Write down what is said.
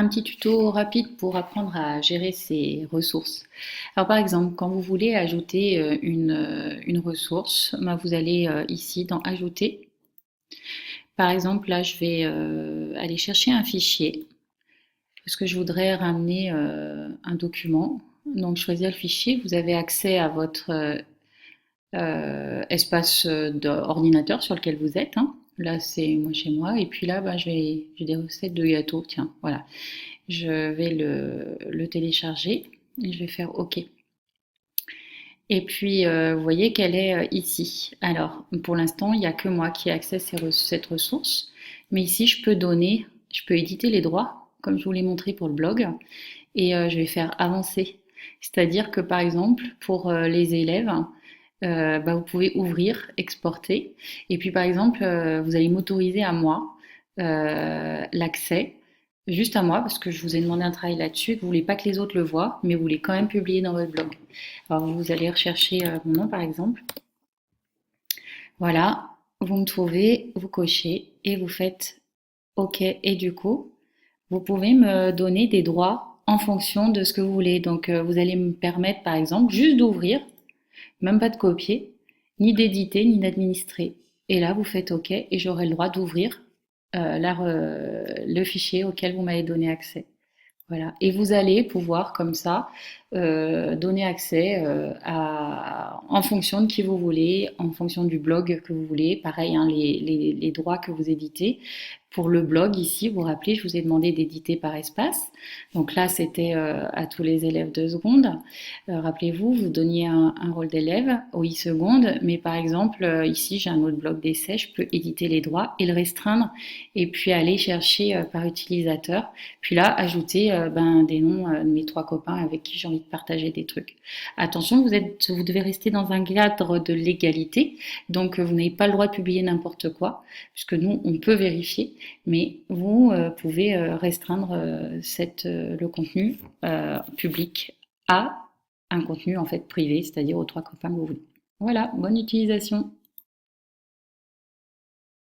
Un petit tuto rapide pour apprendre à gérer ses ressources. Alors par exemple, quand vous voulez ajouter une ressource, ben, vous allez ici dans Ajouter. Par exemple, là, je vais aller chercher un fichier parce que je voudrais ramener un document. Donc choisir le fichier, vous avez accès à votre espace d'ordinateur sur lequel vous êtes, hein. Là, c'est moi chez moi. Et puis là, ben, j'ai des recettes de gâteaux. Tiens, voilà. Je vais le télécharger et je vais faire OK. Et puis, vous voyez qu'elle est ici. Alors, pour l'instant, il n'y a que moi qui ai accès à cette ressource. Mais ici, je peux éditer les droits, comme je vous l'ai montré pour le blog, et je vais faire avancer. C'est-à-dire que, par exemple, pour les élèves, bah, vous pouvez ouvrir, exporter, et puis, par exemple, vous allez m'autoriser à moi l'accès, juste à moi, parce que je vous ai demandé un travail là-dessus, et que vous voulez pas que les autres le voient, mais vous voulez quand même publier dans votre blog. Alors, vous allez rechercher mon nom, par exemple. Voilà, vous me trouvez, vous cochez et vous faites OK. Et du coup, vous pouvez me donner des droits en fonction de ce que vous voulez. Donc, vous allez me permettre, par exemple, juste d'ouvrir, même pas de copier, ni d'éditer, ni d'administrer. Et là, vous faites OK et j'aurai le droit d'ouvrir le fichier auquel vous m'avez donné accès. Voilà. Et vous allez pouvoir, comme ça, donner accès en fonction de qui vous voulez, en fonction du blog que vous voulez. Pareil, hein, les droits que vous éditez. Pour le blog, ici, vous vous rappelez, je vous ai demandé d'éditer par espace. Donc là, c'était à tous les élèves de seconde. Rappelez-vous, vous donniez un rôle d'élève aux i-secondes, mais par exemple, ici, j'ai un autre blog d'essai, je peux éditer les droits et le restreindre, et puis aller chercher par utilisateur. Puis là, ajouter ben, des noms de mes trois copains avec qui j'ai envie de partager des trucs. Attention, vous devez rester dans un cadre de légalité, donc vous n'avez pas le droit de publier n'importe quoi, puisque nous, on peut vérifier, mais vous pouvez restreindre le contenu public à un contenu en fait privé, c'est-à-dire aux trois copains que vous voulez. Voilà, bonne utilisation.